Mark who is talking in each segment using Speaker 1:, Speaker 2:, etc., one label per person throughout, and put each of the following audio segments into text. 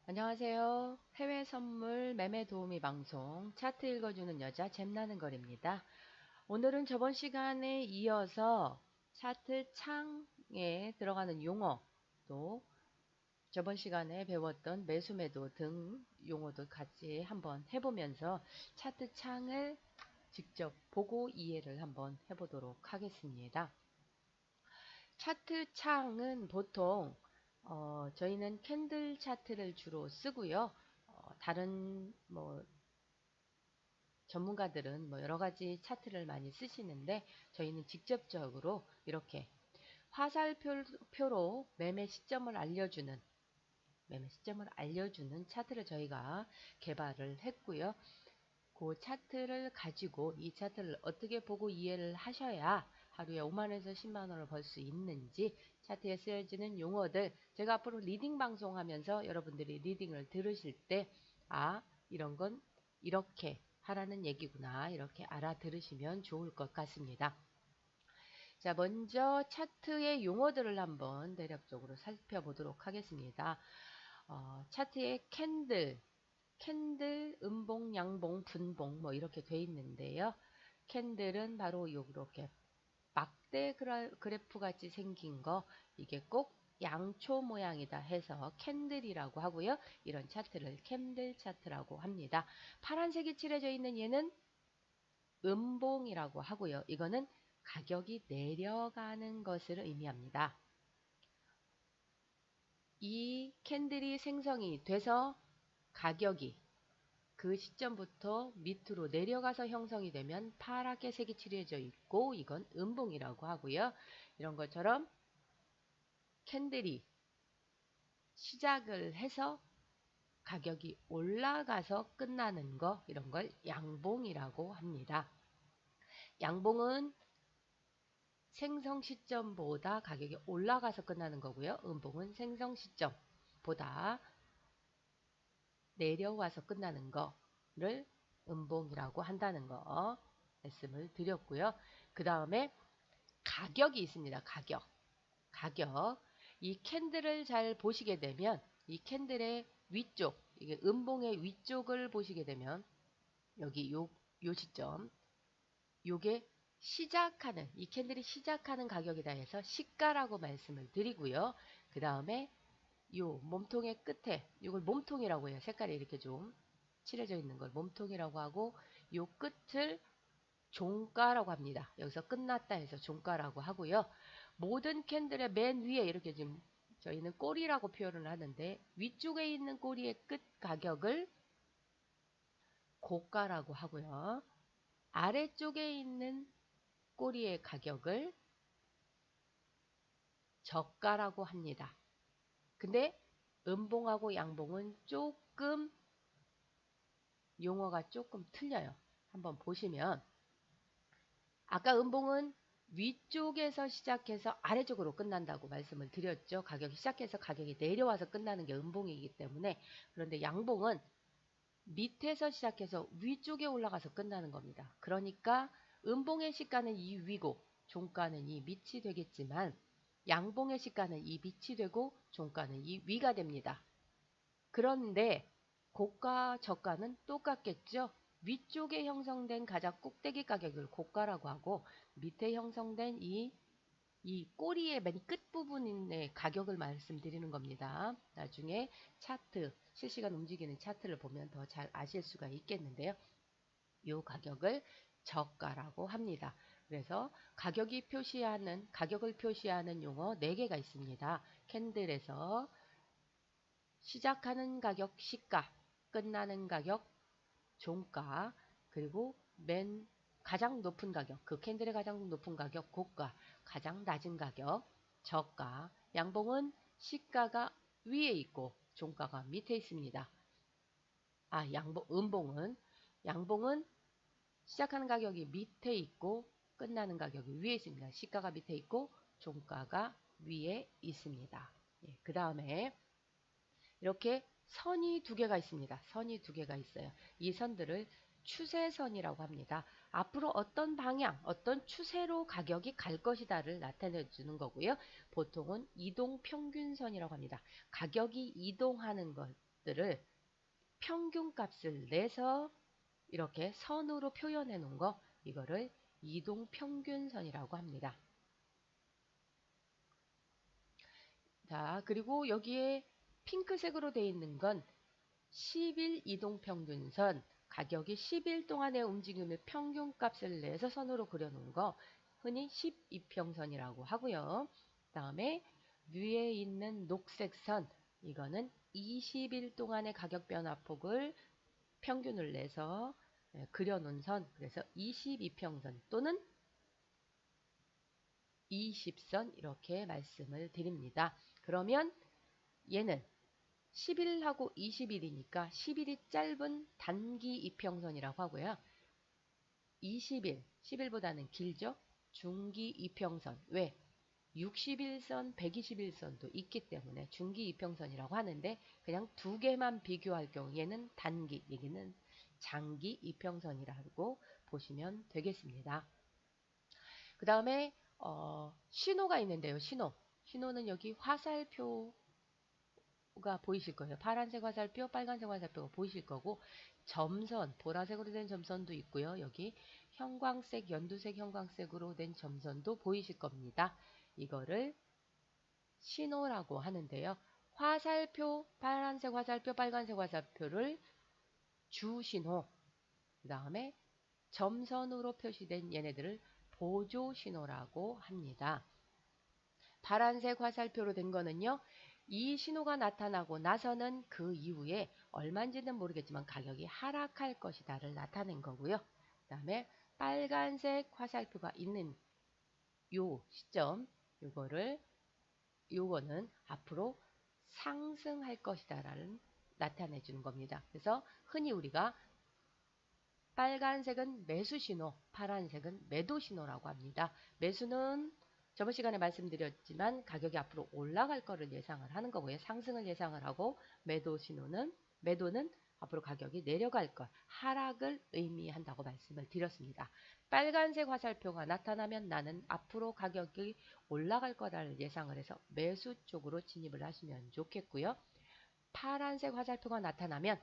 Speaker 1: 안녕하세요. 해외 선물 매매 도우미 방송 차트 읽어주는 여자 잼나는 거리입니다. 오늘은 저번 시간에 이어서 차트 창에 들어가는 용어 또 저번 시간에 배웠던 매수 매도 등 용어도 같이 한번 해보면서 차트 창을 직접 보고 이해를 한번 해보도록 하겠습니다. 차트 창은 보통 저희는 캔들 차트를 주로 쓰고요. 다른 전문가들은 여러 가지 차트를 많이 쓰시는데 저희는 직접적으로 이렇게 화살표로 매매 시점을 알려주는 차트를 저희가 개발을 했고요. 그 차트를 가지고 이 차트를 어떻게 보고 이해를 하셔야 하루에 5만원에서 10만원을 벌 수 있는지 차트에 쓰여지는 용어들 제가 앞으로 리딩 방송하면서 여러분들이 리딩을 들으실 때 이런 건 이렇게 하라는 얘기구나 이렇게 알아들으시면 좋을 것 같습니다. 자, 먼저 차트의 용어들을 한번 대략적으로 살펴보도록 하겠습니다. 차트의 캔들, 음봉, 양봉, 분봉 이렇게 돼 있는데요. 캔들은 바로 이렇게 막대 그래프 같이 생긴 거 이게 꼭 양초 모양이다 해서 캔들이라고 하고요. 이런 차트를 캔들 차트라고 합니다. 파란색이 칠해져 있는 얘는 음봉이라고 하고요. 이거는 가격이 내려가는 것을 의미합니다. 이 캔들이 생성이 돼서 가격이 그 시점부터 밑으로 내려가서 형성이 되면 파랗게 색이 칠해져 있고 이건 음봉이라고 하고요. 이런 것처럼 캔들이 시작을 해서 가격이 올라가서 끝나는 거 이런 걸 양봉이라고 합니다. 양봉은 생성 시점보다 가격이 올라가서 끝나는 거고요. 음봉은 생성 시점보다 내려와서 끝나는 거를 음봉이라고 한다는 거 말씀을 드렸고요. 그 다음에 가격이 있습니다. 가격. 이 캔들을 잘 보시게 되면 이 캔들의 위쪽, 이게 음봉의 위쪽을 보시게 되면 여기 요 시점, 요게 이 캔들이 시작하는 가격이다 해서 시가라고 말씀을 드리고요. 그 다음에 요 몸통의 끝에 이걸 몸통이라고 해요. 색깔이 이렇게 좀 칠해져 있는 걸 몸통이라고 하고 요 끝을 종가라고 합니다. 여기서 끝났다 해서 종가라고 하고요. 모든 캔들의 맨 위에 이렇게 지금 저희는 꼬리라고 표현을 하는데 위쪽에 있는 꼬리의 끝 가격을 고가라고 하고요. 아래쪽에 있는 꼬리의 가격을 저가라고 합니다. 근데 음봉하고 양봉은 용어가 조금 틀려요. 한번 보시면 아까 음봉은 위쪽에서 시작해서 아래쪽으로 끝난다고 말씀을 드렸죠. 가격이 시작해서 가격이 내려와서 끝나는 게 음봉이기 때문에. 그런데 양봉은 밑에서 시작해서 위쪽에 올라가서 끝나는 겁니다. 그러니까 음봉의 시가는 이 위고 종가는 이 밑이 되겠지만 양봉의 시가는 이 밑이 되고 종가는 이 위가 됩니다. 그런데 고가 저가는 똑같겠죠. 위쪽에 형성된 가장 꼭대기 가격을 고가라고 하고 밑에 형성된 이 꼬리의 맨 끝부분의 가격을 말씀드리는 겁니다. 나중에 실시간 움직이는 차트를 보면 더 잘 아실 수가 있겠는데요. 이 가격을 저가라고 합니다. 그래서 가격을 표시하는 용어 4개가 있습니다. 캔들에서 시작하는 가격 시가, 끝나는 가격 종가, 그리고 가장 높은 가격, 그 캔들의 가장 높은 가격 고가, 가장 낮은 가격 저가. 양봉은 시가가 위에 있고 종가가 밑에 있습니다. 양봉은 시작하는 가격이 밑에 있고 끝나는 가격이 위에 있습니다. 시가가 밑에 있고 종가가 위에 있습니다. 그 다음에 이렇게 선이 2개가 있습니다. 선이 2개가 있어요. 이 선들을 추세선이라고 합니다. 앞으로 어떤 방향, 어떤 추세로 가격이 갈 것이다를 나타내 주는 거고요. 보통은 이동평균선이라고 합니다. 가격이 이동하는 것, 것들을 평균값을 내서 이렇게 선으로 표현해 놓은 거, 이거를 이동평균선이라고 합니다. 자, 그리고 여기에 핑크색으로 되어 있는 건 10일 이동평균선, 가격이 10일 동안의 움직임의 평균값을 내서 선으로 그려놓은 거, 흔히 12평선이라고 하고요. 그 다음에 위에 있는 녹색 선, 이거는 20일 동안의 가격 변화폭을 평균을 내서 그려놓은 선, 그래서 22평선 또는 20선 이렇게 말씀을 드립니다. 그러면 얘는 10일하고 20일이니까 10일이 짧은 단기 이평선이라고 하고요. 20일, 10일보다는 길죠? 중기 이평선. 왜? 60일선, 120일선도 있기 때문에 중기 이평선이라고 하는데, 그냥 두 개만 비교할 경우 얘는 단기, 얘기는 장기 이평선이라고 보시면 되겠습니다. 그 다음에 신호가 있는데요. 신호는 여기 화살표가 보이실 거예요. 파란색 화살표, 빨간색 화살표가 보이실 거고, 점선, 보라색으로 된 점선도 있고요. 여기 형광색, 연두색 형광색으로 된 점선도 보이실 겁니다. 이거를 신호라고 하는데요. 화살표, 파란색 화살표, 빨간색 화살표를 주신호, 그 다음에 점선으로 표시된 얘네들을 보조신호라고 합니다. 파란색 화살표로 된 거는요, 이 신호가 나타나고 나서는 그 이후에 얼마인지는 모르겠지만 가격이 하락할 것이다를 나타낸 거고요. 그 다음에 빨간색 화살표가 있는 요 시점, 요거는 앞으로 상승할 것이다라는 나타내 주는 겁니다. 그래서 흔히 우리가 빨간색은 매수 신호, 파란색은 매도 신호라고 합니다. 매수는 저번 시간에 말씀드렸지만 가격이 앞으로 올라갈 거를 예상을 하는 거고요. 상승을 예상을 하고, 매도는 앞으로 가격이 내려갈 것, 하락을 의미한다고 말씀을 드렸습니다. 빨간색 화살표가 나타나면 나는 앞으로 가격이 올라갈 거라를 예상을 해서 매수 쪽으로 진입을 하시면 좋겠고요. 파란색 화살표가 나타나면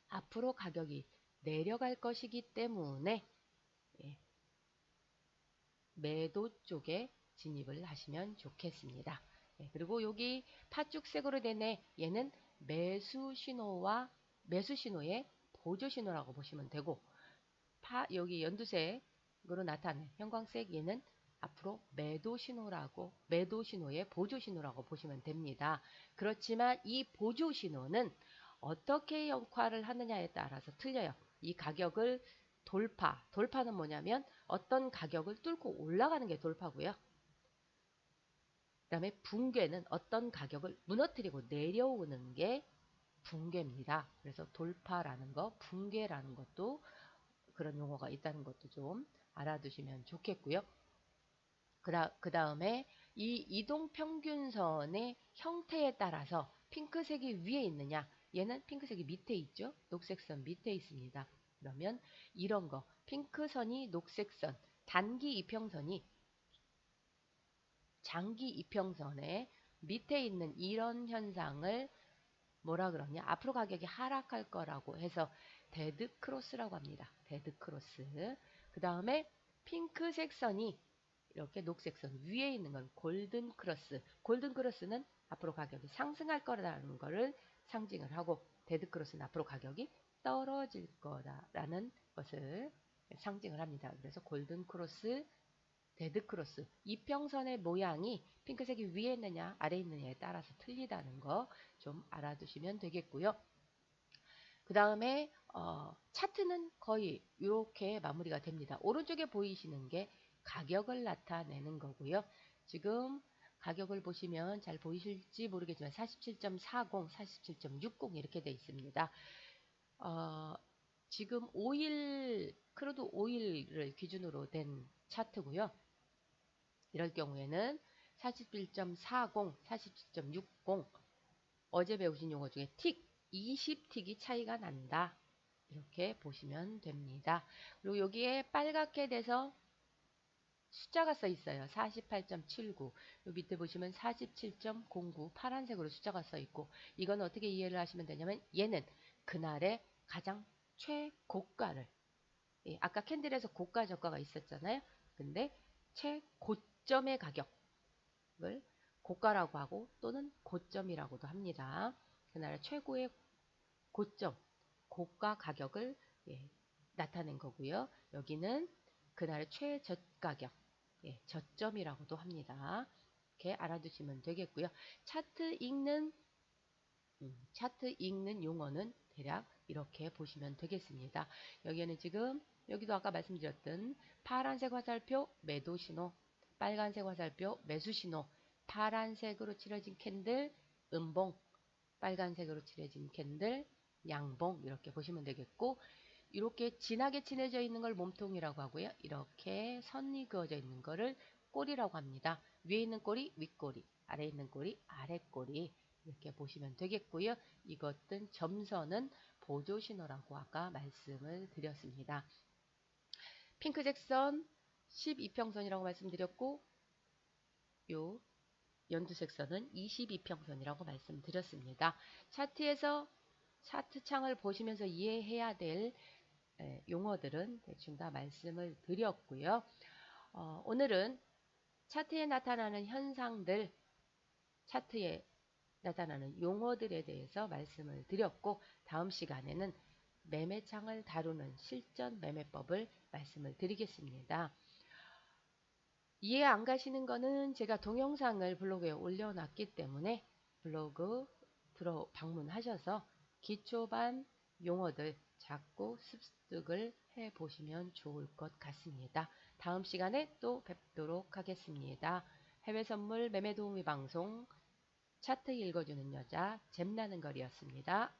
Speaker 1: 앞으로 가격이 내려갈 것이기 때문에 매도 쪽에 진입을 하시면 좋겠습니다. 그리고 여기 팥죽색으로 된 얘는 매수 신호의 보조 신호라고 보시면 되고, 여기 연두색으로 나타낸 형광색 얘는 앞으로 매도 신호의 보조 신호라고 보시면 됩니다. 그렇지만 이 보조 신호는 어떻게 역할을 하느냐에 따라서 틀려요. 이 가격을 돌파는 뭐냐면 어떤 가격을 뚫고 올라가는 게 돌파고요. 그 다음에 붕괴는 어떤 가격을 무너뜨리고 내려오는 게 붕괴입니다. 그래서 돌파라는 거, 붕괴라는 것도 그런 용어가 있다는 것도 좀 알아두시면 좋겠고요. 그 다음에 이 이동평균선의 형태에 따라서 핑크색이 위에 있느냐, 얘는 핑크색이 밑에 있죠. 녹색선 밑에 있습니다. 그러면 이런 거, 핑크선이 녹색선, 단기 이평선이 장기 이평선의 밑에 있는 이런 현상을 뭐라 그러냐, 앞으로 가격이 하락할 거라고 해서 데드크로스라고 합니다. 데드크로스. 그 다음에 핑크색 선이 이렇게 녹색 선 위에 있는 건 골든크로스. 골든크로스는 앞으로 가격이 상승할 거라는 거를 상징을 하고, 데드크로스는 앞으로 가격이 떨어질 거다라는 것을 상징을 합니다. 그래서 골든크로스, 데드크로스, 이평선의 모양이 핑크색이 위에 있느냐 아래에 있느냐에 따라서 틀리다는 거 좀 알아두시면 되겠고요. 그 다음에 차트는 거의 이렇게 마무리가 됩니다. 오른쪽에 보이시는 게 가격을 나타내는 거고요. 지금 가격을 보시면 잘 보이실지 모르겠지만 47.40, 47.60 이렇게 되어 있습니다. 지금 크루드 오일을 기준으로 된 차트고요. 이럴 경우에는 47.40, 47.60, 어제 배우신 용어 중에 틱, 20틱이 차이가 난다. 이렇게 보시면 됩니다. 그리고 여기에 빨갛게 돼서 숫자가 써 있어요. 48.79. 요 밑에 보시면 47.09 파란색으로 숫자가 써 있고, 이건 어떻게 이해를 하시면 되냐면 얘는 그날의 가장 최고가를, 예, 아까 캔들에서 고가 저가가 있었잖아요. 근데 최고점의 가격을 고가라고 하고 또는 고점이라고도 합니다. 그날의 최고의 고점, 고가 가격을, 예, 나타낸 거고요. 여기는 그날의 최저가격, 예, 저점이라고도 합니다. 이렇게 알아두시면 되겠고요. 차트 읽는 용어는 대략 이렇게 보시면 되겠습니다. 여기에는 지금 여기도 아까 말씀드렸던 파란색 화살표 매도 신호, 빨간색 화살표 매수 신호, 파란색으로 칠해진 캔들 음봉, 빨간색으로 칠해진 캔들 양봉, 이렇게 보시면 되겠고, 이렇게 진하게 칠해져 있는 걸 몸통이라고 하고요. 이렇게 선이 그어져 있는 거를 꼬리라고 합니다. 위에 있는 꼬리 윗꼬리, 아래에 있는 꼬리 아랫꼬리, 이렇게 보시면 되겠고요. 이것은 점선은 보조신호라고 아까 말씀을 드렸습니다. 핑크색 선 12평선이라고 말씀드렸고, 요 연두색 선은 22평선이라고 말씀드렸습니다. 차트에서 차트 창을 보시면서 이해해야 될 용어들은 대충 다 말씀을 드렸고요. 오늘은 차트에 나타나는 현상들, 차트에 나타나는 용어들에 대해서 말씀을 드렸고, 다음 시간에는 매매창을 다루는 실전 매매법을 말씀을 드리겠습니다. 이해 안 가시는 거는 제가 동영상을 블로그에 올려놨기 때문에 블로그 방문하셔서 기초반 용어들 자꾸 습득을 해보시면 좋을 것 같습니다. 다음 시간에 또 뵙도록 하겠습니다. 해외 선물 매매 도우미 방송 차트 읽어주는 여자 잼나는 거리였습니다.